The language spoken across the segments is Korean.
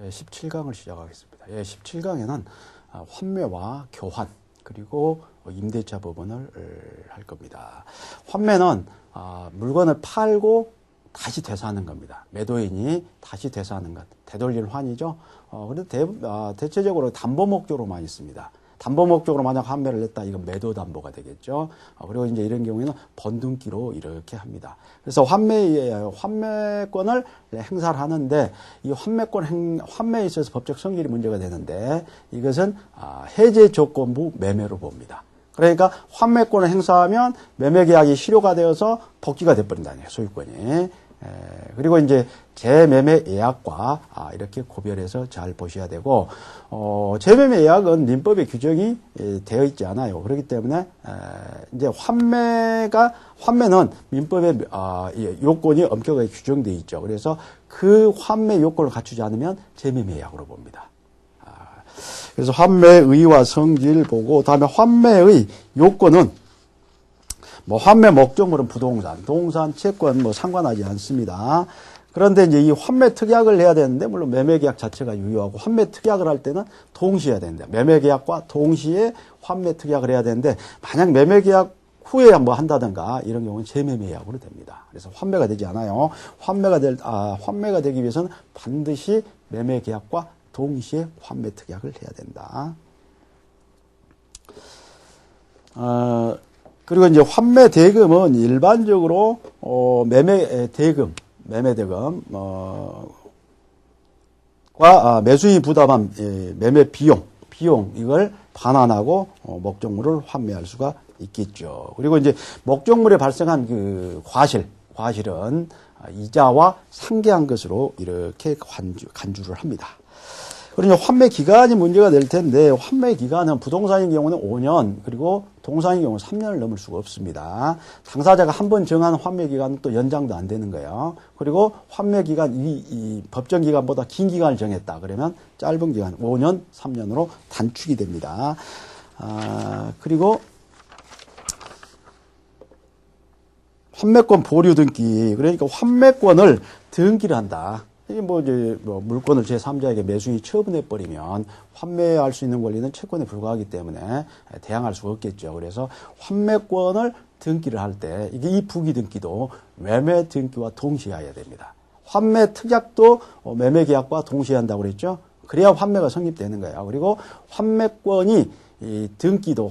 17강을 시작하겠습니다. 17강에는 환매와 교환 그리고 임대차 법원을 할 겁니다. 환매는 물건을 팔고 다시 되사하는 겁니다. 매도인이 다시 되사하는 것, 되돌릴 환이죠. 그런데 대체적으로 담보 목적으로 많이 씁니다. 담보 목적으로 만약 환매를 했다, 이건 매도 담보가 되겠죠. 그리고 이제 이런 경우에는 번등기로 이렇게 합니다. 그래서 환매권을 행사를 하는데, 이 환매에 있어서 법적 성질이 문제가 되는데, 이것은 해제 조건부 매매로 봅니다. 그러니까 환매권을 행사하면 매매 계약이 실효가 되어서 복귀가 돼버린다는 거예요, 소유권이. 그리고 이제 재매매 예약과 이렇게 구별해서 잘 보셔야 되고, 재매매 예약은 민법에 규정이 되어 있지 않아요. 그렇기 때문에 이제 환매는 민법에 요건이 엄격하게 규정되어 있죠. 그래서 그 환매 요건을 갖추지 않으면 재매매 예약으로 봅니다. 그래서 환매의와 성질 보고, 다음에 환매의 요건은 환매 목적물은 부동산, 동산, 채권 상관하지 않습니다. 그런데 이제 이 환매 특약을 해야 되는데, 물론 매매 계약 자체가 유효하고, 환매 특약을 할 때는 동시에 해야 됩니다. 매매 계약과 동시에 환매 특약을 해야 되는데, 만약 매매 계약 후에 한다든가 이런 경우는 재매매 계약으로 됩니다. 그래서 환매가 되지 않아요. 환매가 되기 위해서는 반드시 매매 계약과 동시에 환매 특약을 해야 된다. 그리고 이제 환매 대금은 일반적으로 매매 대금 과 매수인이 부담한 매매 비용 이걸 반환하고 목적물을 환매할 수가 있겠죠. 그리고 이제 목적물에 발생한 그 과실은 이자와 상계한 것으로 이렇게 간주를 합니다. 그리고 환매 기간이 문제가 될 텐데, 환매 기간은 부동산인 경우는 5년, 그리고 동산인 경우는 3년을 넘을 수가 없습니다. 당사자가 한 번 정한 환매 기간은 또 연장도 안 되는 거예요. 그리고 환매 기간, 이 법정 기간보다 긴 기간을 정했다. 그러면 짧은 기간, 5년, 3년으로 단축이 됩니다. 그리고 환매권 보류 등기, 그러니까 환매권을 등기를 한다. 이게 물건을 제3자에게 매수인이 처분해버리면 환매할 수 있는 권리는 채권에 불과하기 때문에 대항할 수가 없겠죠. 그래서 환매권을 등기를 할 때, 이 부기 등기도 매매 등기와 동시에 해야 됩니다. 환매 특약도 매매 계약과 동시에 한다고 그랬죠. 그래야 환매가 성립되는 거예요. 그리고 환매권 등기도,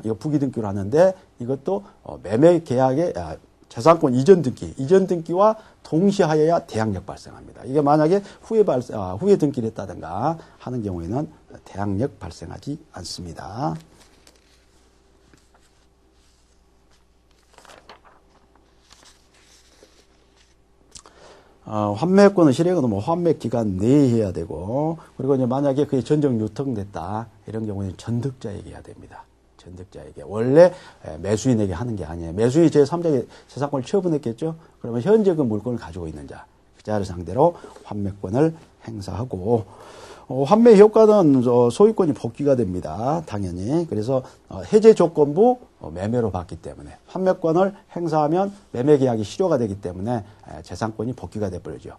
이거 부기 등기로 하는데, 이것도 매매 계약의 재산권 이전 등기와 동시에 하여야 대항력 발생합니다. 이게 만약에 후에 등기를 했다든가 하는 경우에는 대항력 발생하지 않습니다. 환매권의 실행은 환매 기간 내에 해야 되고, 그리고 이제 만약에 그게 전적 유통됐다, 이런 경우에는 전득자에게 해야 됩니다. 전득자에게. 원래 매수인에게 하는 게 아니에요. 매수인이 제3자에게 재산권을 처분했겠죠? 그러면 현재 그 물건을 가지고 있는 자, 그 자를 상대로 환매권을 행사하고, 환매 효과는 소유권이 복귀가 됩니다. 당연히. 그래서 해제 조건부 매매로 봤기 때문에 환매권을 행사하면 매매 계약이 실효가 되기 때문에 재산권이 복귀가 돼버리죠.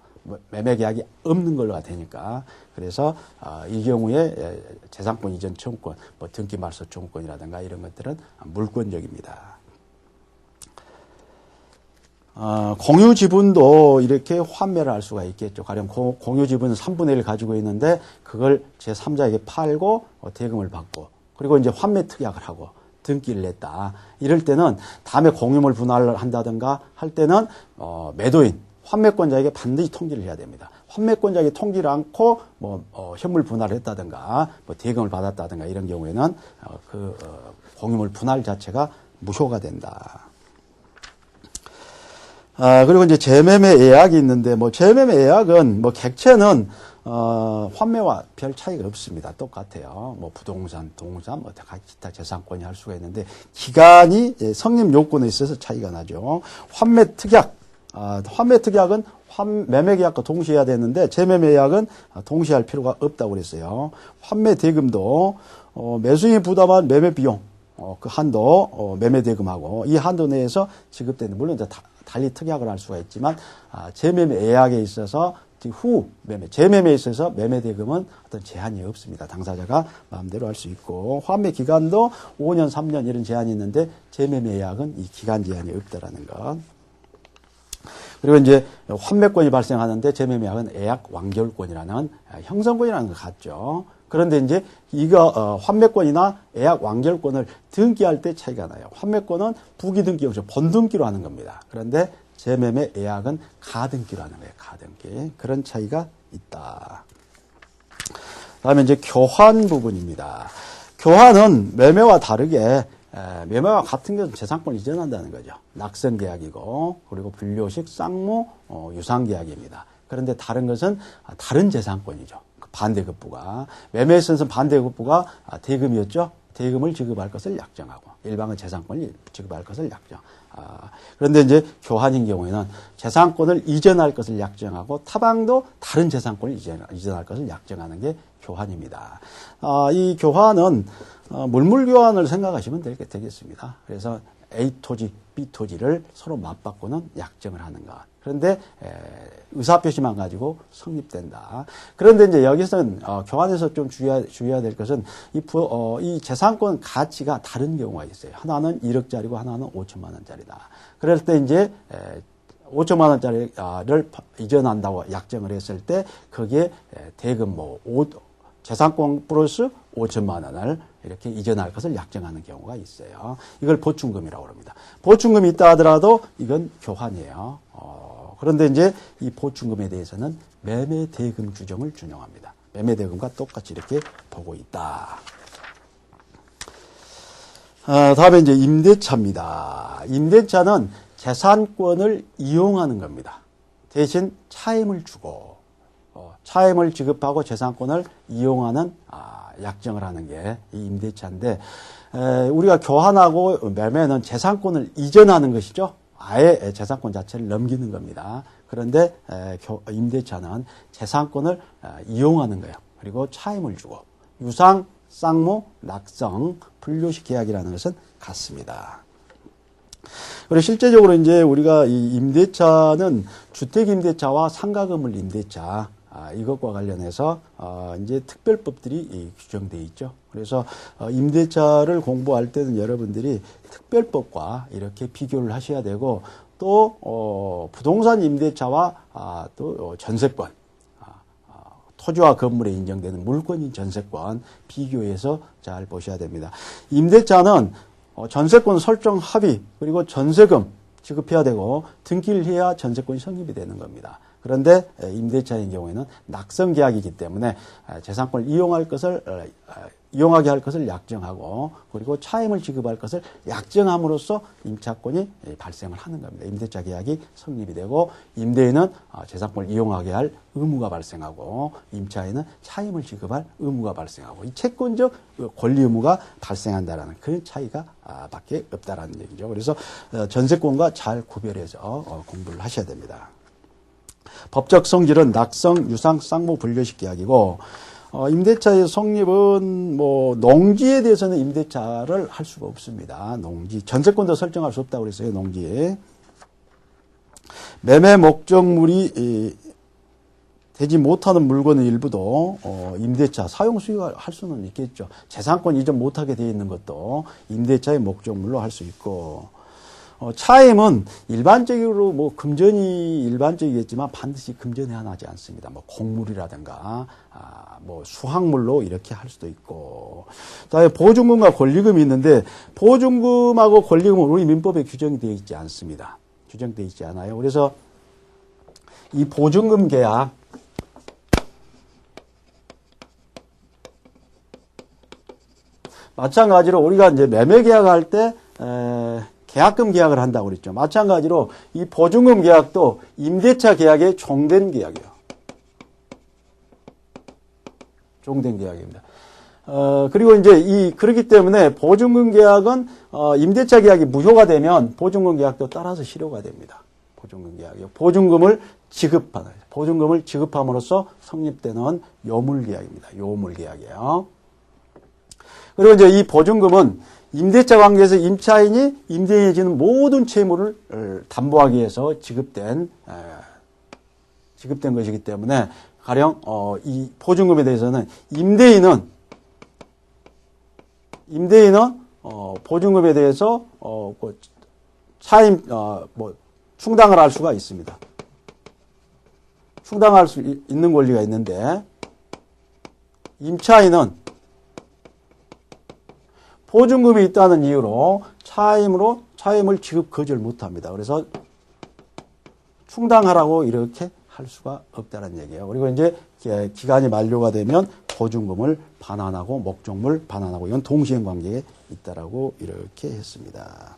매매 계약이 없는 걸로 되니까. 그래서 이 경우에 재산권 이전 청구권, 등기 말소 청구권이라든가 이런 것들은 물권적입니다. 공유 지분도 이렇게 환매를 할 수가 있겠죠. 가령 공유 지분은 3분의 1 가지고 있는데, 그걸 제3자에게 팔고 대금을 받고, 그리고 이제 환매 특약을 하고 등기를 냈다. 이럴 때는 다음에 공유물 분할을 한다든가 할 때는 매도인, 환매권자에게 반드시 통지를 해야 됩니다. 환매권자에게 통지를 않고 현물 분할을 했다든가 대금을 받았다든가 이런 경우에는 공유물 분할 자체가 무효가 된다. 그리고 이제 재매매 예약이 있는데, 재매매 예약은 객체는 환매와 별 차이가 없습니다. 똑같아요. 부동산, 동산, 기타 재산권이 할 수가 있는데, 기간이 성립 요건에 있어서 차이가 나죠. 환매 특약은 매매 계약과 동시에 해야 되는데, 재매매 예약은 동시에 할 필요가 없다고 그랬어요. 환매 대금도 매수인이 부담한 매매 비용, 그 한도 매매 대금하고 이 한도 내에서 지급되는, 물론 이제 달리 특약을 할 수가 있지만 재매매 예약에 있어서 후 매매, 재매매에 있어서 매매 대금은 어떤 제한이 없습니다. 당사자가 마음대로 할 수 있고, 환매 기간도 5년, 3년 이런 제한이 있는데 재매매 예약은 이 기간 제한이 없다라는 것. 그리고 이제 환매권이 발생하는데 재매매 예약은 예약 완결권이라는 형성권이라는 것 같죠. 그런데 이제 이거 환매권이나 예약 완결권을 등기할 때 차이가 나요. 환매권은 부기 등기 형식 본등기로 하는 겁니다. 그런데 재매매 예약은 가등기로 하는 거예요. 가등기. 그런 차이가 있다. 다음에 이제 교환 부분입니다. 교환은 매매와 다르게 매매와 같은 것은 재산권을 이전한다는 거죠. 낙선계약이고 그리고 분료식 쌍무 유상계약입니다. 그런데 다른 것은 다른 재산권이죠. 반대급부가. 매매에 있어서는 반대급부가 대금이었죠. 대금을 지급할 것을 약정하고 일방은 재산권을 지급할 것을 약정. 그런데 이제 교환인 경우에는 재산권을 이전할 것을 약정하고 타방도 다른 재산권을 이전할 것을 약정하는 게 교환입니다. 이 교환은 물물교환을 생각하시면 되겠습니다. 그래서 A 토지, B 토지를 서로 맞바꾸는 약정을 하는 것. 그런데 의사표시만 가지고 성립된다. 그런데 이제 여기서는 교환에서 좀 주의해야 될 것은 이 재산권 가치가 다른 경우가 있어요. 하나는 1억짜리고 하나는 5천만 원짜리다. 그럴 때 이제 5천만 원짜리를 이전한다고 약정을 했을 때 거기에 대금 재산권 플러스 5천만 원을 이렇게 이전할 것을 약정하는 경우가 있어요. 이걸 보충금이라고 합니다. 보충금이 있다 하더라도 이건 교환이에요. 그런데 이제 이 보충금에 대해서는 매매대금 규정을 준용합니다. 매매대금과 똑같이 이렇게 보고 있다. 다음에 이제 임대차입니다. 임대차는 재산권을 이용하는 겁니다. 대신 차임을 주고 차임을 지급하고 재산권을 이용하는 약정을 하는 게 이 임대차인데 우리가 교환하고 매매는 재산권을 이전하는 것이죠. 아예 재산권 자체를 넘기는 겁니다. 그런데 임대차는 재산권을 이용하는 거예요. 그리고 차임을 주고 유상, 쌍무, 낙성, 분료식 계약이라는 것은 같습니다. 그리고 실제적으로 이제 우리가 이 임대차는 주택임대차와 상가건물 임대차 이것과 관련해서 이제 특별법들이 규정되어 있죠. 그래서 임대차를 공부할 때는 여러분들이 특별법과 이렇게 비교를 하셔야 되고 또 부동산 임대차와 또 전세권 토지와 건물에 인정되는 물권인 전세권 비교해서 잘 보셔야 됩니다. 임대차는 전세권 설정 합의 그리고 전세금 지급해야 되고 등기를 해야 전세권이 성립이 되는 겁니다. 그런데 임대차의 경우에는 낙선 계약이기 때문에 재산권을 이용하게 할 것을 약정하고 그리고 차임을 지급할 것을 약정함으로써 임차권이 발생을 하는 겁니다. 임대차 계약이 성립이 되고 임대인은 재산권을 이용하게 할 의무가 발생하고 임차인은 차임을 지급할 의무가 발생하고 이 채권적 권리 의무가 발생한다라는 그런 차이가 밖에 없다라는 얘기죠. 그래서 전세권과 잘 구별해서 공부를 하셔야 됩니다. 법적 성질은 낙성, 유상, 쌍무, 분료식 계약이고 임대차의 성립은 농지에 대해서는 임대차를 할 수가 없습니다. 농지 전세권도 설정할 수 없다고 그랬어요. 농지에 매매 목적물이 되지 못하는 물건의 일부도 임대차 사용 수익할 수는 있겠죠. 재산권 이전 못하게 되어 있는 것도 임대차의 목적물로 할 수 있고 차임은 일반적으로 금전이 일반적이겠지만 반드시 금전에 하지 않습니다. 곡물이라든가 수확물로 이렇게 할 수도 있고. 그다음에 보증금과 권리금이 있는데 보증금하고 권리금은 우리 민법에 규정이 되어 있지 않습니다. 규정되어 있지 않아요. 그래서 이 보증금 계약 마찬가지로 우리가 이제 매매 계약할 때 계약금 계약을 한다고 그랬죠. 마찬가지로 이 보증금 계약도 임대차 계약에 종된 계약이에요. 종된 계약입니다. 그리고 이제 그렇기 때문에 보증금 계약은 임대차 계약이 무효가 되면 보증금 계약도 따라서 실효가 됩니다. 보증금 계약이요. 보증금을 지급함으로써 성립되는 요물 계약입니다. 요물 계약이에요. 그리고 이제 이 보증금은 임대차 관계에서 임차인이 임대인이 지는 모든 채무를 담보하기 위해서 지급된 지급된 것이기 때문에 가령 이 보증금에 대해서는 임대인은 보증금에 대해서 차임 충당을 할 수가 있습니다. 충당할 수 있는 권리가 있는데 임차인은 보증금이 있다는 이유로 차임을 지급 거절 못합니다. 그래서 충당하라고 이렇게 할 수가 없다는 얘기예요. 그리고 이제 기간이 만료가 되면 보증금을 반환하고 목적물 반환하고 이건 동시행 관계에 있다라고 이렇게 했습니다.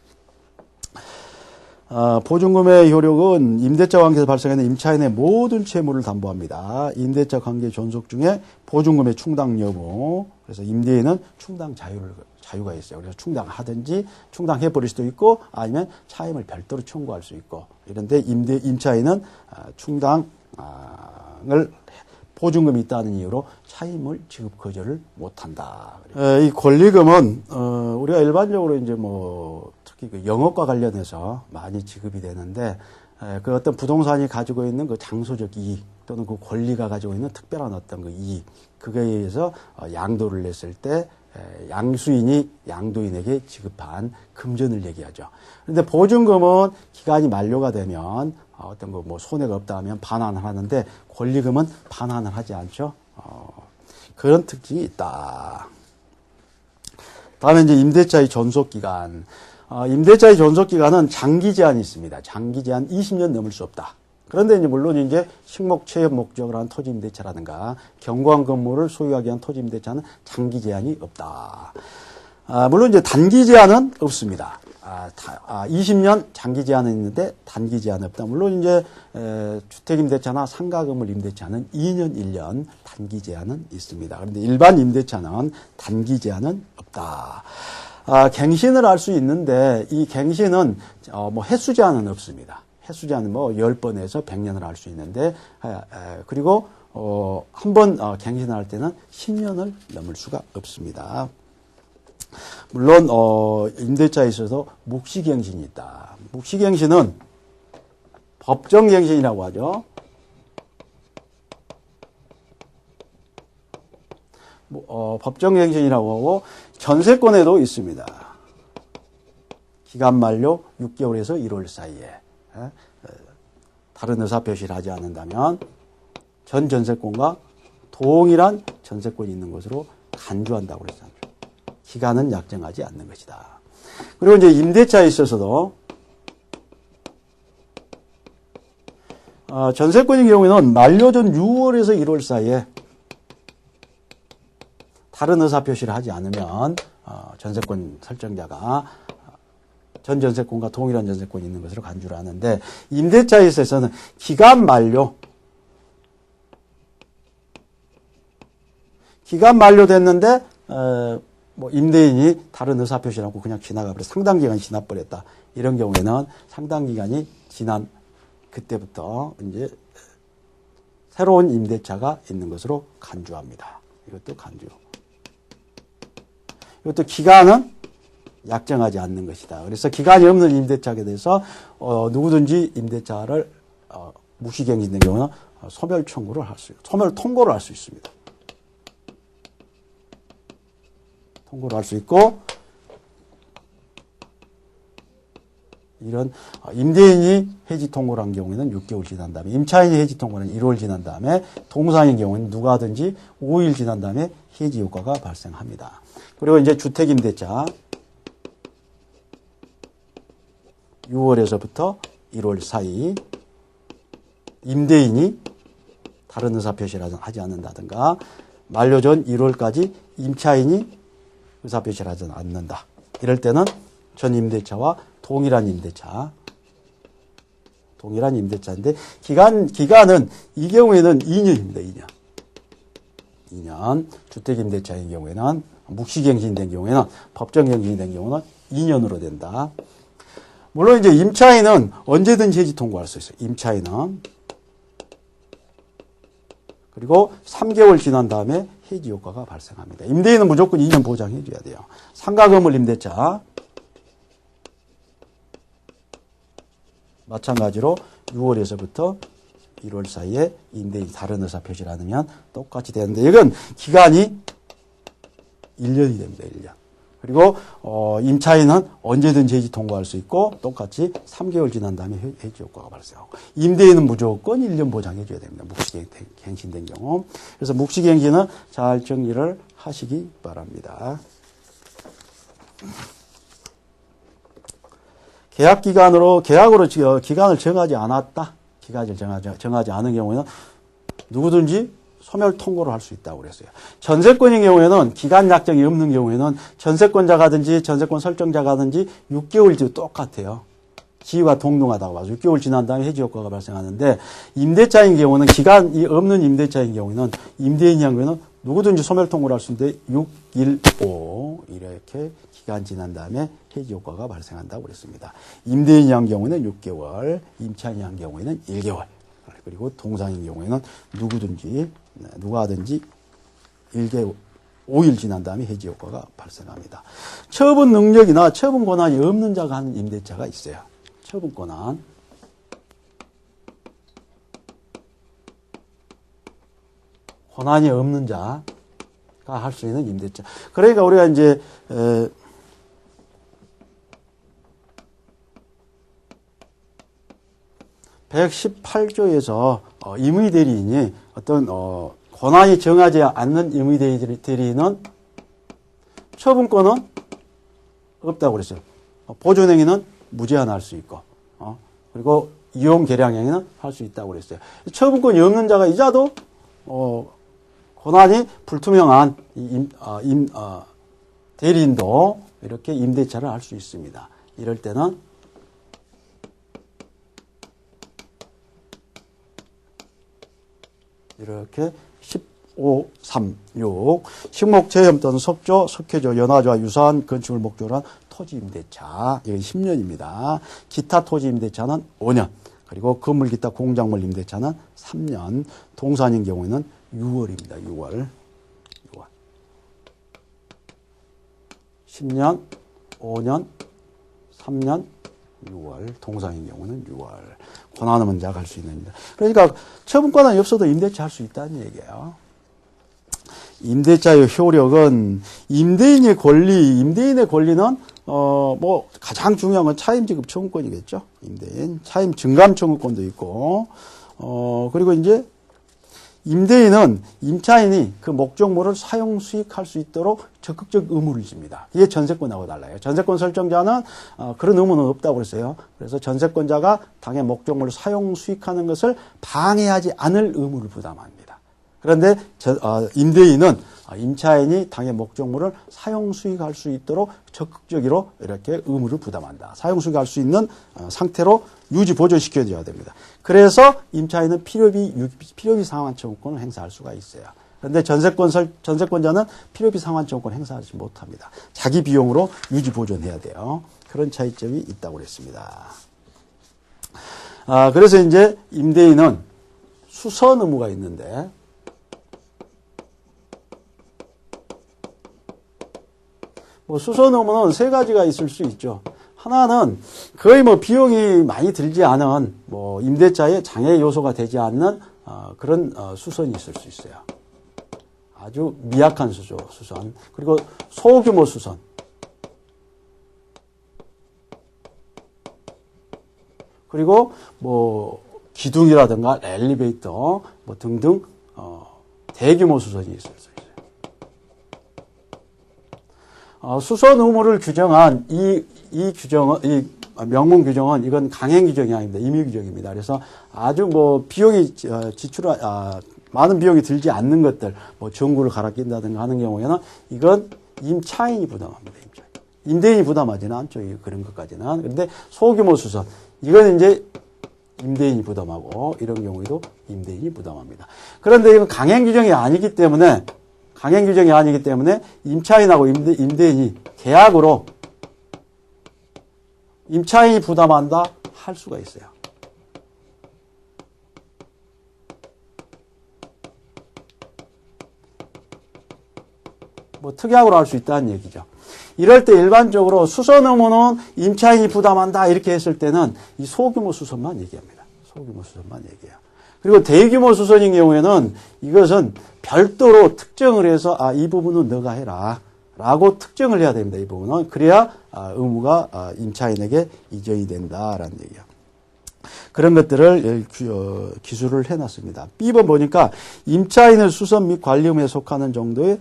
보증금의 효력은 임대차 관계에서 발생하는 임차인의 모든 채무를 담보합니다. 임대차 관계 존속 중에 보증금의 충당 여부, 그래서 임대인은 충당 자유가 있어요. 그래서 충당하든지 충당해버릴 수도 있고 아니면 차임을 별도로 청구할 수 있고 이런데 임차인은 충당을 보증금이 있다는 이유로 차임을 지급 거절을 못한다. 이 권리금은 우리가 일반적으로 이제 특히 그 영업과 관련해서 많이 지급이 되는데 그 어떤 부동산이 가지고 있는 그 장소적 이익 또는 그 권리가 가지고 있는 특별한 어떤 그 이익 그거에 의해서 양도를 냈을 때 양수인이 양도인에게 지급한 금전을 얘기하죠. 그런데 보증금은 기간이 만료가 되면 어떤 거 손해가 없다 하면 반환을 하는데 권리금은 반환을 하지 않죠. 그런 특징이 있다. 다음에 이제 임대차의 존속기간. 임대차의 존속기간은 장기 제한이 있습니다. 장기 제한 20년 넘을 수 없다. 그런데 이제 물론 이제 식목 체험 목적을 한 토지 임대차라든가 경관 건물을 소유하기 위한 토지 임대차는 장기 제한이 없다. 물론 이제 단기 제한은 없습니다. 20년 장기 제한은 있는데 단기 제한은 없다. 물론 이제 주택 임대차나 상가 건물 임대차는 2년, 1년 단기 제한은 있습니다. 그런데 일반 임대차는 단기 제한은 없다. 갱신을 할 수 있는데 이 갱신은 횟수 제한은 없습니다. 횟수 제한은 10번에서 100년을 할 수 있는데 그리고 한 번 갱신을 할 때는 10년을 넘을 수가 없습니다. 물론 임대차에 있어서 묵시갱신이 있다. 묵시갱신은 법정갱신이라고 하죠. 법정갱신이라고 하고 전세권에도 있습니다. 기간 만료 6개월에서 1월 사이에 다른 의사표시를 하지 않는다면 전 전세권과 동일한 전세권이 있는 것으로 간주한다고 그랬잖아요. 기간은 약정하지 않는 것이다. 그리고 이제 임대차에 있어서도 전세권인 경우에는 만료 전 6월에서 1월 사이에 다른 의사표시를 하지 않으면 전세권 설정자가 전 전세권과 동일한 전세권이 있는 것으로 간주를 하는데 임대차에 있어서는 기간 만료됐는데 임대인이 다른 의사표시를 하고 그냥 지나가버려 상당기간이 지나버렸다. 이런 경우에는 상당기간이 지난 그때부터 이제 새로운 임대차가 있는 것으로 간주합니다. 이것도 간주. 이것도 기간은 약정하지 않는 것이다. 그래서 기간이 없는 임대차에 대해서 누구든지 임대차를 묵시갱신된 경우는 소멸 청구를 소멸 통고를 할 수 있습니다. 통고를 할 수 있고 이런 임대인이 해지 통고를 한 경우에는 6개월 지난 다음에 임차인이 해지 통고는 1월 지난 다음에 동사인 경우는 누가든지 5일 지난 다음에 해지 효과가 발생합니다. 그리고 이제 주택 임대차 6월에서부터 1월 사이 임대인이 다른 의사표시를 하지 않는다든가 만료 전 1월까지 임차인이 의사표시를 하지 않는다. 이럴 때는 전 임대차와 동일한 임대차인데 기간은 이 경우에는 2년입니다. 2년. 주택 임대차인 경우에는 묵시갱신된 경우에는 법정갱신이 된 경우는 2년으로 된다. 물론 이제 임차인은 언제든지 해지 통고할 수 있어요. 임차인은. 그리고 3개월 지난 다음에 해지 효과가 발생합니다. 임대인은 무조건 2년 보장해 줘야 돼요. 상가 건물 임대차 마찬가지로 6월에서부터 1월 사이에 임대인이 다른 의사 표시를 하면 똑같이 되는데 이건 기간이 1년이 됩니다. 1년. 그리고 임차인은 언제든지 해지 통보할 수 있고 똑같이 3개월 지난 다음에 해지 효과가 발생하고 임대인은 무조건 1년 보장해 줘야 됩니다. 묵시갱신된 경우. 그래서 묵시갱신은 잘 정리를 하시기 바랍니다. 계약으로 기간을 정하지 않았다. 기간을 정하지 않은 경우에는 누구든지 소멸 통고를 할 수 있다고 그랬어요. 전세권인 경우에는 기간 약정이 없는 경우에는 전세권자가든지 전세권 설정자가든지 6개월 뒤 똑같아요. 지위가 동등하다고 봐서 6개월 지난 다음에 해지 효과가 발생하는데 임대차인 경우는 기간이 없는 임대차인 경우에는 임대인이 한 경우에는 누구든지 소멸 통고를 할 수 있는데 6, 1, 5 이렇게 기간 지난 다음에 해지 효과가 발생한다고 그랬습니다. 임대인이 한 경우에는 6개월, 임차인이 한 경우에는 1개월. 그리고 동상인 경우에는 누가 하든지 1개월, 5일 지난 다음에 해지 효과가 발생합니다. 처분 능력이나 처분 권한이 없는 자가 하는 임대차가 있어요. 처분 권한. 권한이 없는 자가 할 수 있는 임대차. 그러니까 우리가 이제 118조에서 임의대리인이 어떤 권한이 정하지 않는 임의대리인은 처분권은 없다고 그랬어요. 보존행위는 무제한할 수 있고 그리고 이용 계량행위는 할 수 있다고 그랬어요. 처분권이 없는 자가 이자도 권한이 불투명한 대리인도 이렇게 임대차를 할 수 있습니다. 이럴 때는 이렇게 15, 3, 6 식목, 체험 또는 석조, 석회조, 연화조와 유사한 건축을 목적으로 한 토지임대차 이건 10년입니다. 기타 토지임대차는 5년 그리고 건물 기타 공작물 임대차는 3년 동산인 경우에는 6월입니다. 6월 10년, 5년, 3년, 6월 동산인 경우는 6월 권한 없는 자가 할 수 있는 임대. 그러니까 처분 권한이 없어도 임대차 할 수 있다는 얘기예요. 임대차의 효력은 임대인의 권리는 가장 중요한 건 차임지급 청구권이겠죠. 임대인 차임 증감 청구권도 있고 그리고 이제 임대인은 임차인이 그 목적물을 사용 수익할 수 있도록 적극적 의무를 집니다. 이게 전세권하고 달라요. 전세권 설정자는 그런 의무는 없다고 그랬어요. 그래서 전세권자가 당의 목적물을 사용 수익하는 것을 방해하지 않을 의무를 부담합니다. 그런데 임대인은 임차인이 당의 목적물을 사용 수익할 수 있도록 적극적으로 이렇게 의무를 부담한다. 사용 수익할 수 있는 상태로 유지 보존시켜야 됩니다. 그래서 임차인은 필요비 상환 청구권을 행사할 수가 있어요. 그런데 전세권자는 필요비 상환 청구권 행사하지 못합니다. 자기 비용으로 유지 보존해야 돼요. 그런 차이점이 있다고 그랬습니다. 그래서 이제 임대인은 수선 의무가 있는데 수선 의무는 세 가지가 있을 수 있죠. 하나는 거의 비용이 많이 들지 않은 임대차의 장애 요소가 되지 않는 그런 수선이 있을 수 있어요. 아주 미약한 수선. 그리고 소규모 수선. 그리고 기둥이라든가 엘리베이터 등등 대규모 수선이 있을 수 있어요. 수선 의무를 규정한 이 명문 규정은 이건 강행 규정이 아닙니다. 임의 규정입니다. 그래서 아주 비용이 많은 비용이 들지 않는 것들, 전구를 갈아 낀다든가 하는 경우에는 이건 임차인이 부담합니다. 임대인이 부담하지는 않죠. 그런 것까지는. 그런데 소규모 수선, 이건 이제 임대인이 부담하고 이런 경우에도 임대인이 부담합니다. 그런데 이건 강행 규정이 아니기 때문에 임차인하고 임대인이 계약으로 임차인이 부담한다 할 수가 있어요. 특약으로 할 수 있다는 얘기죠. 이럴 때 일반적으로 수선 의무는 임차인이 부담한다 이렇게 했을 때는 이 소규모 수선만 얘기합니다. 소규모 수선만 얘기해요. 그리고 대규모 수선인 경우에는 이것은 별도로 특정을 해서 이 부분은 너가 해라 라고 특정을 해야 됩니다. 이 부분은. 그래야 의무가 임차인에게 이전이 된다라는 얘기야. 그런 것들을 기술을 해놨습니다. B번 보니까 임차인의 수선 및 관리 의무에 속하는 정도의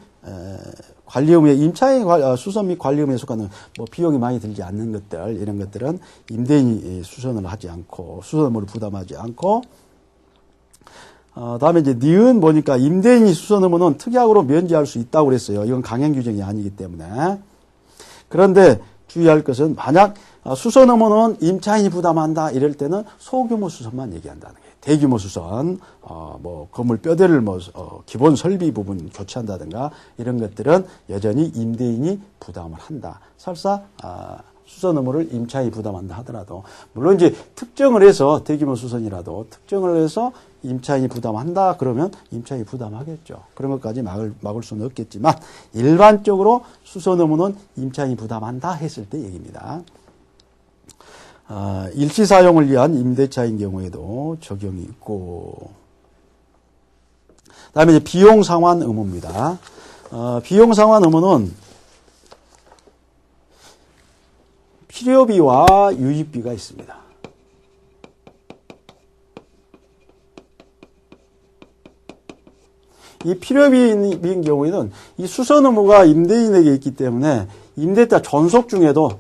관리 의무에 임차인 수선 및 관리 의무에 속하는 뭐 비용이 많이 들지 않는 것들 이런 것들은 임대인이 수선을 하지 않고 수선 의무를 부담하지 않고 다음에 이제 니은 보니까 임대인이 수선 의무는 특약으로 면제할 수 있다고 그랬어요. 이건 강행 규정이 아니기 때문에. 그런데 주의할 것은 만약 수선 의무는 임차인이 부담한다 이럴 때는 소규모 수선만 얘기한다는 거예요. 대규모 수선, 뭐 건물 뼈대를 기본 설비 부분 교체한다든가 이런 것들은 여전히 임대인이 부담을 한다. 설사 수선 의무를 임차인이 부담한다 하더라도 물론 이제 특정을 해서 대규모 수선이라도 특정을 해서 임차인이 부담한다 그러면 임차인이 부담하겠죠. 그런 것까지 막을 수는 없겠지만 일반적으로 수선 의무는 임차인이 부담한다 했을 때 얘기입니다. 일시 사용을 위한 임대차인 경우에도 적용이 있고 그다음에 이제 비용 상환 의무입니다. 비용 상환 의무는 필요비와 유입비가 있습니다. 이 필요비인 경우에는 이 수선 의무가 임대인에게 있기 때문에 임대차 존속 중에도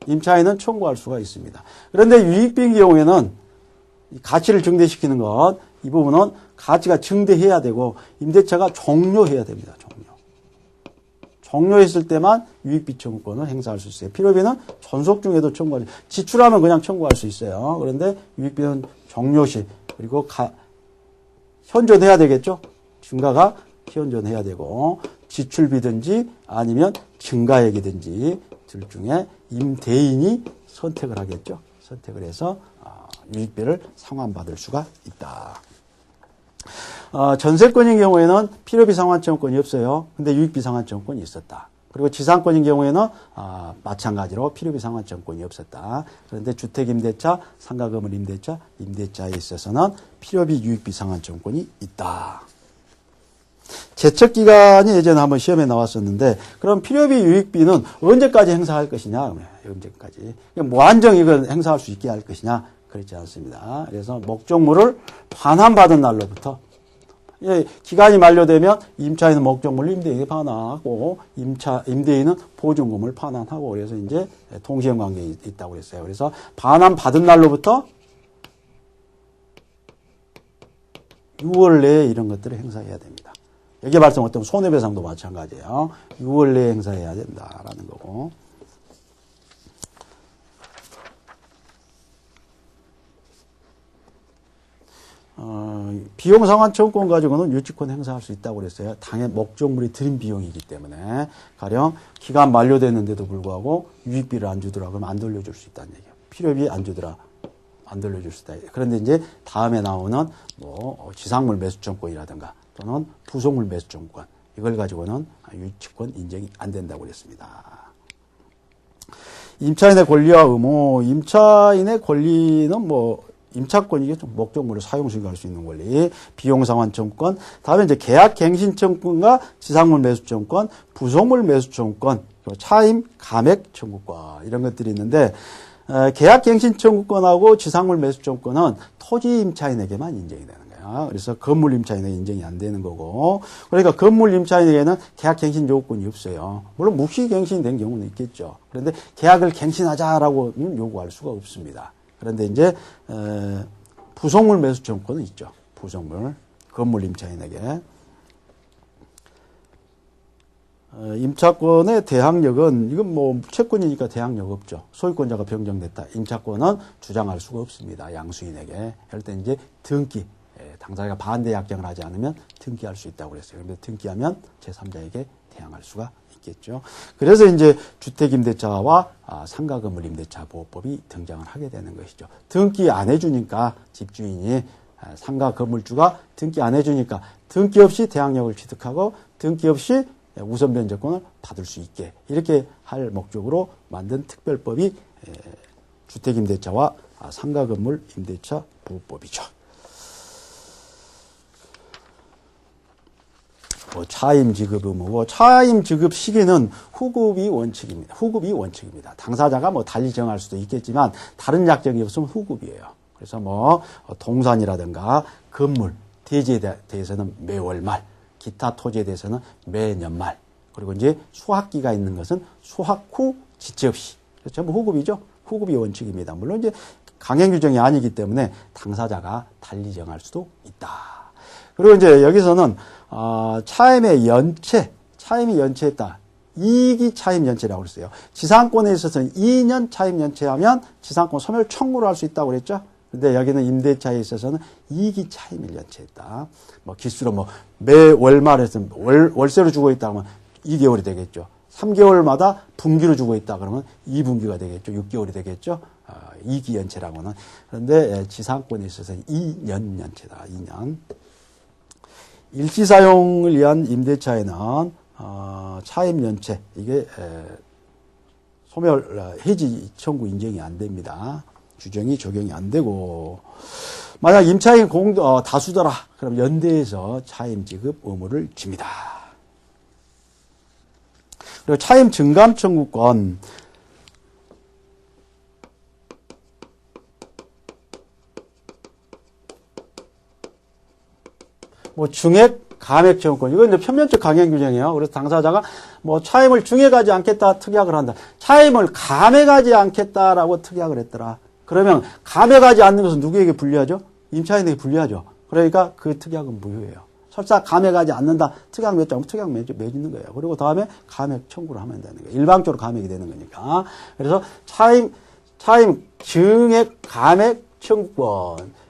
임차인은 청구할 수가 있습니다. 그런데 유익비인 경우에는 가치를 증대시키는 것, 이 부분은 가치가 증대해야 되고 임대차가 종료해야 됩니다. 종료했을 때만 유익비 청구권을 행사할 수 있어요. 필요비는 존속 중에도 청구하죠. 지출하면 그냥 청구할 수 있어요. 그런데 유익비는 종료 시 그리고 현존해야 되겠죠. 증가가 현존해야 되고 지출비든지 아니면 증가액이든지 둘 중에 임대인이 선택을 하겠죠. 선택을 해서 유익비를 상환받을 수가 있다. 전세권인 경우에는 필요비 상환청구권이 없어요. 근데 유익비 상환청구권이 있었다. 그리고 지상권인 경우에는 마찬가지로 필요비 상환청구권이 없었다. 그런데 주택임대차, 상가건물 임대차, 임대차에 있어서는 필요비 유익비 상환청구권이 있다. 제척기간이 예전에 한번 시험에 나왔었는데 그럼 필요비 유익비는 언제까지 행사할 것이냐? 언제까지? 무한정 이걸 행사할 수 있게 할 것이냐? 그렇지 않습니다. 그래서 목적물을 반환받은 날로부터 기간이 만료되면 임차인은 목적물을 임대인에게 반환하고 임대인은 보증금을 반환하고 그래서 이제 동시행 관계에 있다고 그랬어요. 그래서 반환받은 날로부터 6월 내에 이런 것들을 행사해야 됩니다. 여기에 발생했던 손해배상도 마찬가지예요. 6월 내에 행사해야 된다라는 거고. 비용 상환 청구권 가지고는 유치권 행사할 수 있다고 그랬어요. 당연 목적물이 들인 비용이기 때문에 가령 기간 만료됐는데도 불구하고 유익비를 안 주더라 그러면 안 돌려줄 수 있다는 얘기예요. 필요비 안 주더라 안 돌려줄 수 있다. 그런데 이제 다음에 나오는 뭐 지상물 매수 청구권이라든가 또는 부속물 매수 청구권 이걸 가지고는 유치권 인정이 안 된다고 그랬습니다. 임차인의 권리와 의무, 임차인의 권리는 뭐 임차권이겠죠. 목적물을 사용 승계할 수 있는 권리, 비용 상환 청구권, 다음에 이제 계약 갱신 청구권과 지상물 매수 청구권, 부속물 매수 청구권, 차임 감액 청구권 이런 것들이 있는데 계약 갱신 청구권하고 지상물 매수 청구권은 토지 임차인에게만 인정이 되는 거예요. 그래서 건물 임차인에게 인정이 안 되는 거고, 그러니까 건물 임차인에게는 계약 갱신 요구권이 없어요. 물론 묵시 갱신이 된 경우는 있겠죠. 그런데 계약을 갱신하자라고는 요구할 수가 없습니다. 그런데 이제 부속물 매수 청구권은 있죠. 부속물 건물 임차인에게 임차권의 대항력은 이건 뭐 채권이니까 대항력 없죠. 소유권자가 변경됐다. 임차권은 주장할 수가 없습니다. 양수인에게. 할 때 이제 등기 당사자가 반대 약정을 하지 않으면 등기할 수 있다고 그랬어요. 그런데 등기하면 제3자에게 대항할 수가 있겠죠. 그래서 이제 주택임대차와 상가건물 임대차 보호법이 등장을 하게 되는 것이죠. 등기 안 해주니까 집주인이 상가건물주가 등기 안 해주니까 등기 없이 대항력을 취득하고 등기 없이 우선 변제권을 받을 수 있게 이렇게 할 목적으로 만든 특별법이 주택임대차와 상가 건물 임대차 부법이죠. 차임 지급 의무고, 차임 지급 시기는 후급이 원칙입니다. 후급이 원칙입니다. 당사자가 달리 정할 수도 있겠지만 다른 약정이 없으면 후급이에요. 그래서 동산이라든가 건물, 대지에 대해서는 매월 말, 기타 토지에 대해서는 매년 말, 그리고 이제 수학기가 있는 것은 수학 후 지체 없이 전부 후급이죠. 후급이 원칙입니다. 물론 이제 강행 규정이 아니기 때문에 당사자가 달리 정할 수도 있다. 그리고 이제 여기서는 차임이 연체했다. 이익이 차임 연체라고 그랬어요. 지상권에 있어서는 2년 차임 연체하면 지상권 소멸 청구를 할 수 있다고 그랬죠. 근데 여기는 임대차에 있어서는 이익이 차임을 연체했다. 기수로 매월 말에서 월세로 주고 있다 하면 2개월이 되겠죠. 3개월마다 분기로 주고 있다 그러면 2분기가 되겠죠. 6개월이 되겠죠. 이익이 연체라고는. 그런데 지상권에 있어서는 2년 연체다. 2년. 일시사용을 위한 임대차에는 차임 연체 이게 소멸 해지 청구 인정이 안 됩니다. 규정이 적용이 안 되고, 만약 임차인 다수더라 그럼 연대에서 차임 지급 의무를 집니다. 그리고 차임 증감 청구권, 중액 감액 청구권, 이건 이제 표면적 강행 규정이에요. 그래서 당사자가 차임을 중액하지 않겠다 특약을 한다. 차임을 감액하지 않겠다라고 특약을 했더라. 그러면 감액하지 않는 것은 누구에게 불리하죠? 임차인에게 불리하죠. 그러니까 그 특약은 무효예요. 설사 감액하지 않는다. 특약 맺자면 특약 맺는 거예요. 그리고 다음에 감액 청구를 하면 되는 거예요. 일방적으로 감액이 되는 거니까. 그래서 차임 증액 감액 청구권.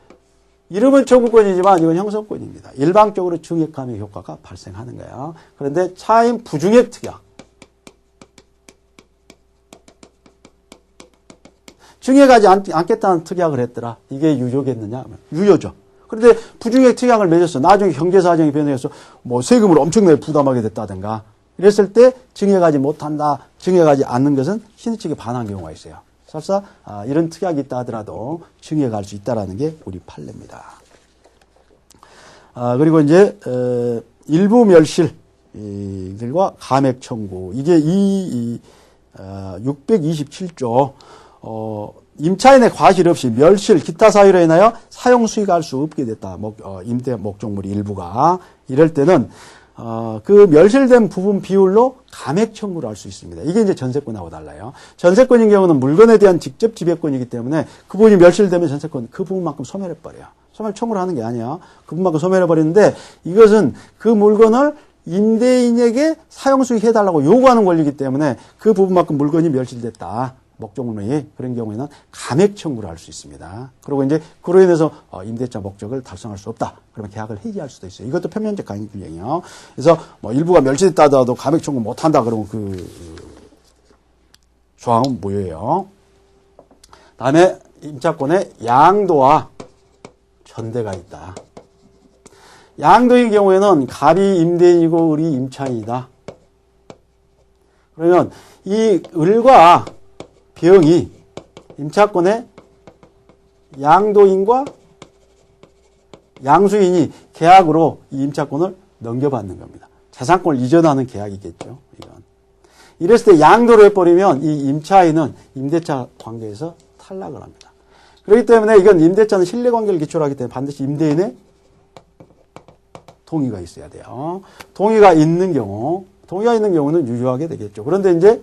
이름은 청구권이지만 이건 형성권입니다. 일방적으로 증액 감액 효과가 발생하는 거예요. 그런데 차임 부증액 특약. 증액하지 않겠다는 특약을 했더라. 이게 유효겠느냐? 유효죠. 그런데 부증액 특약을 맺었어. 나중에 경제사정이 변해서 세금을 엄청나게 부담하게 됐다든가. 이랬을 때 증액하지 못한다. 증액하지 않는 것은 신의측에 반한 경우가 있어요. 설사 이런 특약이 있다 하더라도 증액할 수 있다라는 게 우리 판례입니다. 그리고 이제 일부 멸실들과 감액 청구. 이게 627조 임차인의 과실 없이 멸실, 기타 사유로 인하여 사용 수익할 수 없게 됐다. 임대 목적물이 일부가. 이럴 때는 그 멸실된 부분 비율로 감액 청구를 할 수 있습니다. 이게 이제 전세권하고 달라요. 전세권인 경우는 물건에 대한 직접 지배권이기 때문에 그 부분이 멸실되면 전세권 그 부분만큼 소멸해버려요. 소멸 청구를 하는 게 아니야. 그 부분만큼 소멸해버리는데 이것은 그 물건을 임대인에게 사용 수익 해달라고 요구하는 권리이기 때문에 그 부분만큼 물건이 멸실됐다. 목적물이 그런 경우에는 감액 청구를 할 수 있습니다. 그리고 이제 그로 인해서 임대차 목적을 달성할 수 없다. 그러면 계약을 해지할 수도 있어요. 이것도 표면적 강행 규정이에요. 그래서 일부가 멸실됐다 하더라도 감액 청구 못한다. 그러면 그 조항은 무효예요. 다음에 임차권에 양도와 전대가 있다. 양도인 경우에는 갑이 임대인이고 을이 임차인이다. 그러면 이 을과 병이 임차권에 양도인과 양수인이 계약으로 이 임차권을 넘겨받는 겁니다. 재산권을 이전하는 계약이겠죠. 이건. 이랬을 때 양도를 해버리면 이 임차인은 임대차 관계에서 탈락을 합니다. 그렇기 때문에 이건 임대차는 신뢰관계를 기초로 하기 때문에 반드시 임대인의 동의가 있어야 돼요. 동의가 있는 경우는 유효하게 되겠죠. 그런데 이제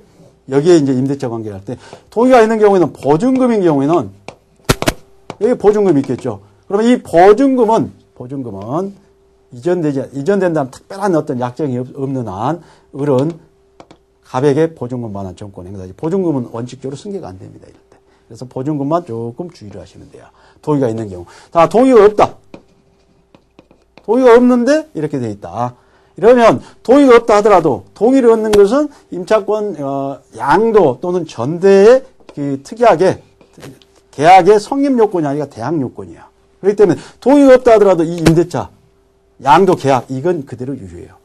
여기에 이제 임대차 관계를 할 때 동의가 있는 경우에는 보증금인 경우에는 여기 보증금이 있겠죠. 그러면 이 보증금은 이전된다는 특별한 어떤 약정이 없는 한 을은 갑에게 보증금 반환 정권 행사지. 보증금은 원칙적으로 승계가 안 됩니다. 이럴 때. 그래서 보증금만 조금 주의를 하시면 돼요. 동의가 있는 경우. 다 동의가 없다. 동의가 없는데 이렇게 돼 있다. 이러면 동의가 없다 하더라도 동의를 얻는 것은 임차권 양도 또는 전대의 그 특이하게 계약의 성립 요건이 아니라 대항 요건이에요. 그렇기 때문에 동의가 없다 하더라도 이 임대차 양도 계약 이건 그대로 유효해요.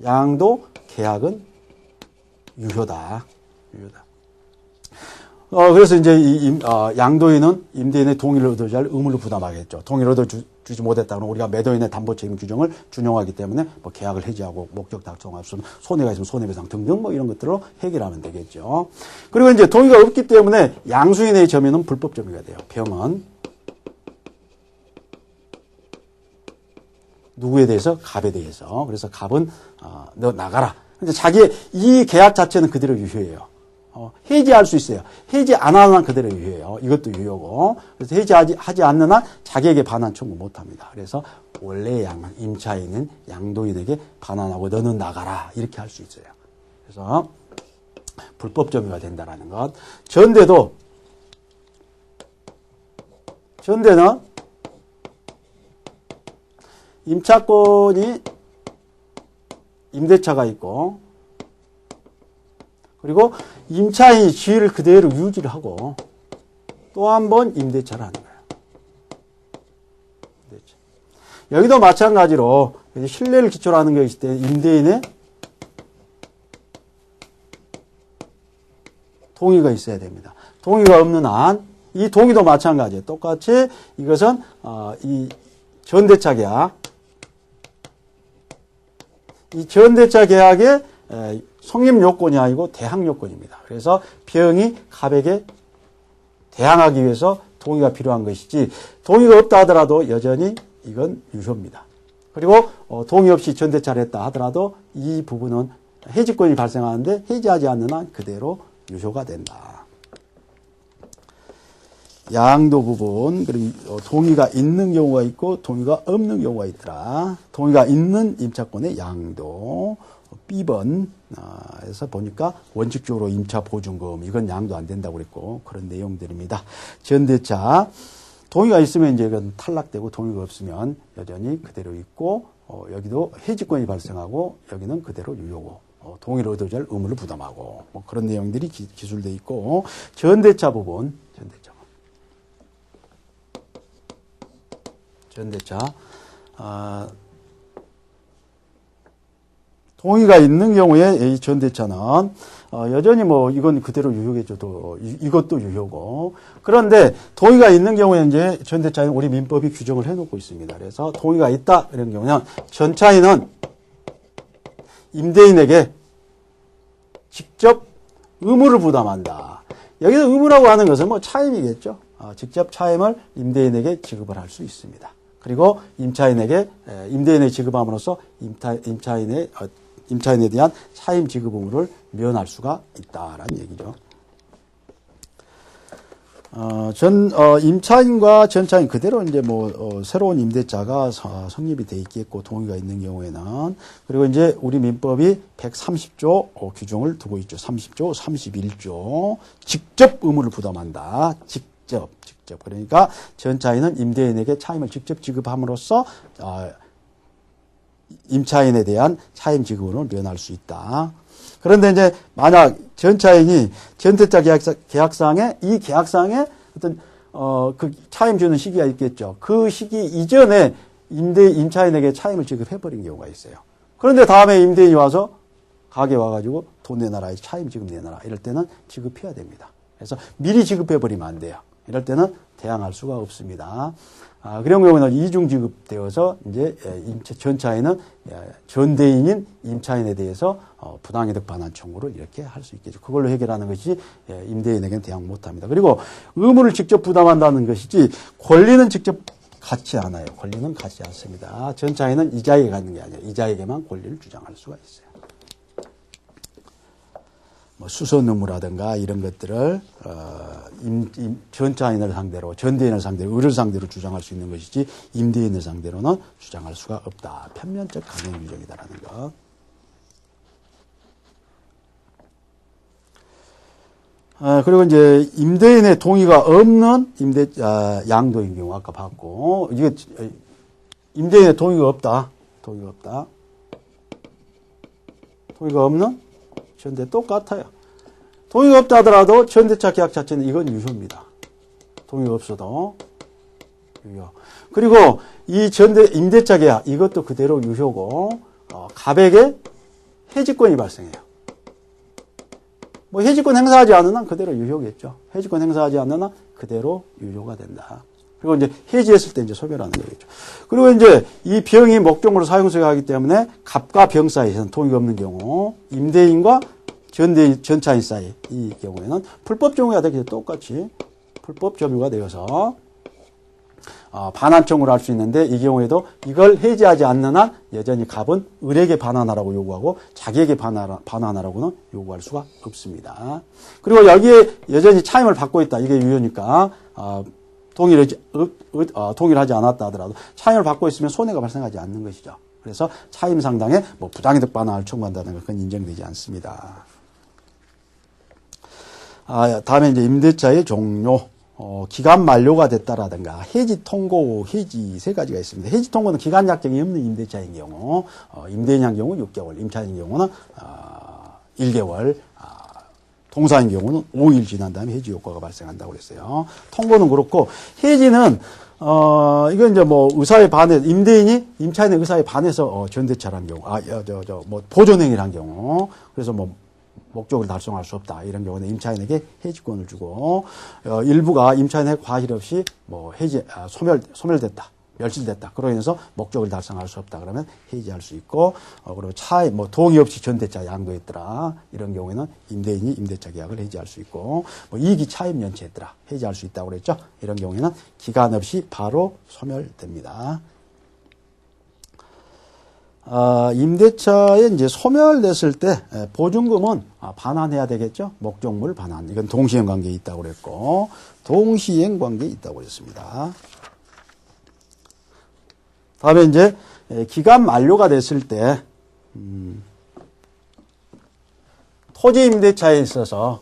양도 계약은 유효다. 그래서 이제 양도인은 임대인의 동의를 얻어야 할 의무를 부담하겠죠. 동의를 얻어주지 못했다면 우리가 매도인의 담보 책임 규정을 준용하기 때문에 뭐 계약을 해지하고 목적 달성 없으면 손해가 있으면 손해배상 등등 뭐 이런 것들로 해결하면 되겠죠. 그리고 이제 동의가 없기 때문에 양수인의 점유는 불법 점유가 돼요. 병은 누구에 대해서? 갑에 대해서. 그래서 갑은 너 나가라. 근데 자기의 이 계약 자체는 그대로 유효해요. 해지할 수 있어요. 해지 안 하는 한 그대로 유효해요. 이것도 유효고. 그래서 해지하지 않는 한 자기에게 반환 청구 못 합니다. 그래서 원래 임차인은 양도인에게 반환하고 너는 나가라. 이렇게 할 수 있어요. 그래서 불법 점유가 된다라는 것. 전대는 임차권이 임대차가 있고 그리고 임차인이 지위를 그대로 유지를 하고 또 한 번 임대차를 하는 거예요. 임대차. 여기도 마찬가지로 신뢰를 기초로 하는 것이기 때문에 임대인의 동의가 있어야 됩니다. 동의가 없는 한 이 동의도 마찬가지예요. 똑같이 이것은 이 전대차 계약 이 전대차 계약의 성립 요건이 아니고 대항 요건입니다. 그래서 병이 갑에게 대항하기 위해서 동의가 필요한 것이지 동의가 없다 하더라도 여전히 이건 유효입니다. 그리고 동의 없이 전대차를 했다 하더라도 이 부분은 해지권이 발생하는데 해지하지 않는 한 그대로 유효가 된다. 양도 부분 그리고 동의가 있는 경우가 있고 동의가 없는 경우가 있더라. 동의가 있는 임차권의 양도 B번에서 보니까 원칙적으로 임차 보증금 이건 양도 안 된다고 그랬고 그런 내용들입니다. 전대차 동의가 있으면 이제 이건 탈락되고 동의가 없으면 여전히 그대로 있고 여기도 해지권이 발생하고 여기는 그대로 유효고 동의를 얻어야 할 의무를 부담하고 뭐 그런 내용들이 기술되어 있고 전대차 부분 전대차 동의가 있는 경우에 이 전대차는 여전히 뭐 이건 그대로 유효겠죠. 이것도 유효고 그런데 동의가 있는 경우에 이제 전대차는 우리 민법이 규정을 해놓고 있습니다. 그래서 동의가 있다 이런 경우는 전차인은 임대인에게 직접 의무를 부담한다. 여기서 의무라고 하는 것은 뭐 차임이겠죠. 직접 차임을 임대인에게 지급을 할 수 있습니다. 그리고 임차인에게 임대인에 지급함으로써 임차인에 대한 차임 지급 의무를 면할 수가 있다라는 얘기죠. 임차인과 전차인 그대로 이제 새로운 임대차가 성립이 돼 있겠고 동의가 있는 경우에는 그리고 이제 우리 민법이 130조 규정을 두고 있죠. 30조, 31조 직접 의무를 부담한다. 직접. 그러니까 전차인은 임대인에게 차임을 직접 지급함으로써 임차인에 대한 차임 지급을 면할 수 있다. 그런데 이제 만약 전차인이 전대차 계약상에 이 계약상에 어떤 그 차임 주는 시기가 있겠죠. 그 시기 이전에 임차인에게 차임을 지급해버린 경우가 있어요. 그런데 다음에 임대인이 와서 가게 와가지고 돈 내놔라, 차임 지급 내놔라 이럴 때는 지급해야 됩니다. 그래서 미리 지급해버리면 안 돼요. 이럴 때는 대항할 수가 없습니다. 그런 경우는 이중 지급되어서 이제 전차인은 전대인인 임차인에 대해서 부당이득 반환 청구를 이렇게 할 수 있겠죠. 그걸로 해결하는 것이 임대인에게는 대항 못합니다. 그리고 의무를 직접 부담한다는 것이지 권리는 직접 갖지 않아요. 권리는 갖지 않습니다. 전차인은 이자에게 갖는 게 아니라 이자에게만 권리를 주장할 수가 있어요. 수선 의무라든가 이런 것들을 전차인을 상대로 전대인을 상대로 의를 상대로 주장할 수 있는 것이지 임대인을 상대로는 주장할 수가 없다. 편면적 강행 규정이다라는 것. 그리고 이제 임대인의 동의가 없는 양도인 경우 아까 봤고 이게 임대인의 동의가 없다. 동의가 없는 전대 똑같아요. 동의가 없다 하더라도 전대차 계약 자체는 이건 유효입니다. 동의가 없어도 유효. 그리고 이 임대차 계약 이것도 그대로 유효고 갑에게 해지권이 발생해요. 뭐 해지권 행사하지 않는 한 그대로 유효겠죠. 해지권 행사하지 않는 한 그대로 유효가 된다. 그리고 이제 해지했을 때 이제 소멸하는 거겠죠. 그리고 이제 이 병이 목적물로 사용 수행하기 때문에 갑과 병 사이에서는 동의가 없는 경우, 임대인과 전차인 사이 이 경우에는 불법 점유가 되기 똑같이 불법 점유가 되어서 반환청구를 할 수 있는데, 이 경우에도 이걸 해지하지 않는 한 여전히 갑은 을에게 반환하라고 요구하고 자기에게 반환하라고는 요구할 수가 없습니다. 그리고 여기에 여전히 차임을 받고 있다. 이게 유효니까 동의를 하지 않았다 하더라도 차임을 받고 있으면 손해가 발생하지 않는 것이죠. 그래서 차임 상당에 뭐 부당이득 반환을 청구한다는 것은 인정되지 않습니다. 다음에 이제 임대차의 종료, 기간 만료가 됐다라든가 해지 통고, 해지 세 가지가 있습니다. 해지 통고는 기간 약정이 없는 임대차인 경우, 임대인의 경우 6개월, 임차인의 경우는 1개월, 동사인 경우는 5일 지난 다음에 해지 효과가 발생한다고 그랬어요. 통고는 그렇고, 해지는 이건 이제 뭐 의사에 반해, 임대인이 임차인의 의사에 반해서 전대차라는 경우, 뭐 보존행위를 한 경우, 그래서 뭐 목적을 달성할 수 없다. 이런 경우는 임차인에게 해지권을 주고, 일부가 임차인의 과실 없이 뭐 소멸됐다. 멸실됐다. 그로 인해서 목적을 달성할 수 없다. 그러면 해지할 수 있고, 그리고 뭐 동의 없이 전대차 양도했더라. 이런 경우에는 임대인이 임대차 계약을 해지할 수 있고, 뭐 이익이 차임 연체했더라. 해지할 수 있다고 그랬죠. 이런 경우에는 기간 없이 바로 소멸됩니다. 임대차에 이제 소멸됐을 때 보증금은 반환해야 되겠죠. 목적물 반환. 이건 동시행 관계에 있다고 그랬고, 동시행 관계에 있다고 그랬습니다. 다음에 이제 기간 만료가 됐을 때 토지 임대차에 있어서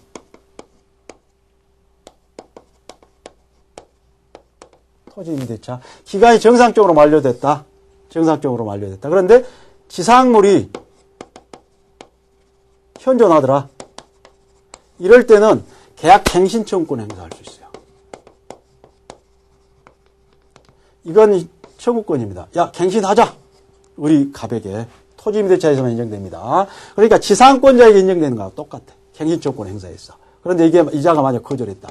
토지 임대차 기간이 정상적으로 만료됐다. 정상적으로 만료됐다. 그런데 지상물이 현존하더라. 이럴 때는 계약 갱신 청구권 행사할 수 있어요. 이건 청구권입니다. 야, 갱신하자. 우리 갑에게. 토지 임대차에서만 인정됩니다. 그러니까 지상권자에게 인정되는 거하고 똑같아. 갱신 청구권 행사했어. 그런데 이게 이자가 만약 거절했다.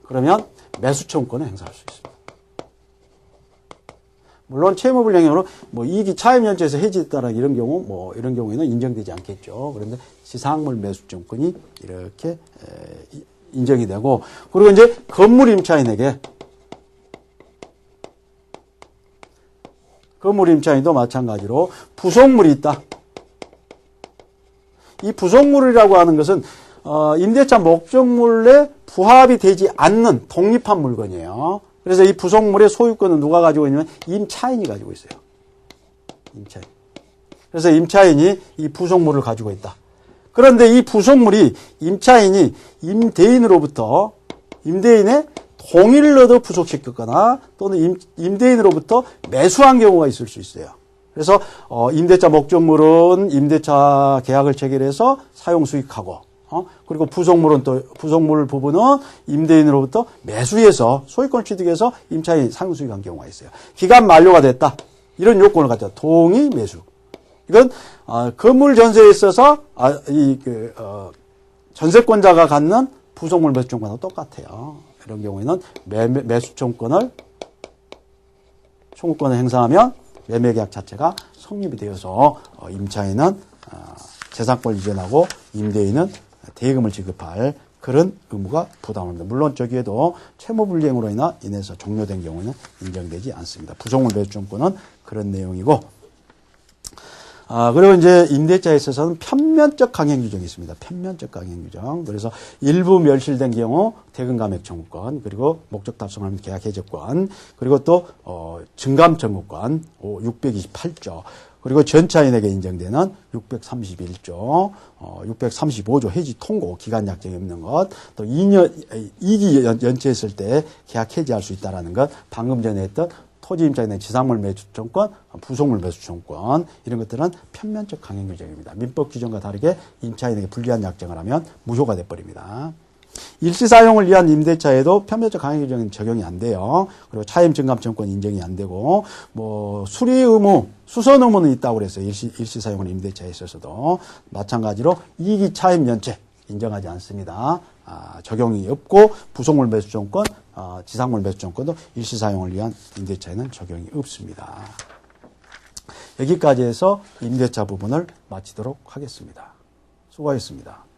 그러면 매수 청구권을 행사할 수 있습니다. 물론 채무불량형으로 뭐 이익이 차임 연체에서 해지했다라는 이런 경우, 뭐 이런 경우에는 인정되지 않겠죠. 그런데 지상물 매수증권이 이렇게 인정이 되고, 그리고 이제 건물 임차인에게 건물 임차인도 마찬가지로 부속물이 있다. 이 부속물이라고 하는 것은 임대차 목적물에 부합이 되지 않는 독립한 물건이에요. 그래서 이 부속물의 소유권은 누가 가지고 있냐면 임차인이 가지고 있어요. 임차인. 그래서 임차인이 이 부속물을 가지고 있다. 그런데 이 부속물이 임차인이 임대인으로부터 임대인의 동의를 얻어 부속시켰거나 또는 임대인으로부터 매수한 경우가 있을 수 있어요. 그래서 임대차 목적물은 임대차 계약을 체결해서 사용 수익하고, 그리고 부속물은 또 부속물 부분은 임대인으로부터 매수해서 소유권 취득해서 임차인이 사용 수익한 경우가 있어요. 기간 만료가 됐다. 이런 요건을 갖다 동의 매수. 이건 건물 전세에 있어서 전세권자가 갖는 부속물 매수 청구와 똑같아요. 이런 경우에는 매수 청구권을 행사하면 매매계약 자체가 성립이 되어서 임차인은 재산권을 이전하고 임대인은 대금을 지급할 그런 의무가 부담합니다. 물론 저기에도 채무불이행으로 인해서 종료된 경우는 인정되지 않습니다. 부속물 매수청구는 그런 내용이고, 그리고 이제 임대차에 있어서는 편면적 강행 규정이 있습니다. 편면적 강행 규정. 그래서 일부 멸실된 경우 대금 감액 청구권, 그리고 목적 달성하면 계약 해제권, 그리고 또 증감 청구권 628조, 그리고 전차인에게 인정되는 631조, 635조 해지 통고 기간 약정이 없는 것, 또 2년 이기 연체했을 때 계약 해지할 수 있다라는 것, 방금 전에 했던 토지 임차인의 지상물 매수청권, 부속물 매수청권, 이런 것들은 편면적 강행 규정입니다. 민법 규정과 다르게 임차인에게 불리한 약정을 하면 무효가 돼버립니다. 일시사용을 위한 임대차에도 편면적 강행 규정은 적용이 안 돼요. 그리고 차임 증감 청구권 인정이 안 되고, 뭐 수리 의무, 수선 의무는 있다고 그랬어요. 일시사용을 임대차에 있어서도 마찬가지로 이익이 차임 연체, 인정하지 않습니다. 적용이 없고 부속물 매수증권, 지상물 매수증권도 일시사용을 위한 임대차에는 적용이 없습니다. 여기까지 해서 임대차 부분을 마치도록 하겠습니다. 수고하셨습니다.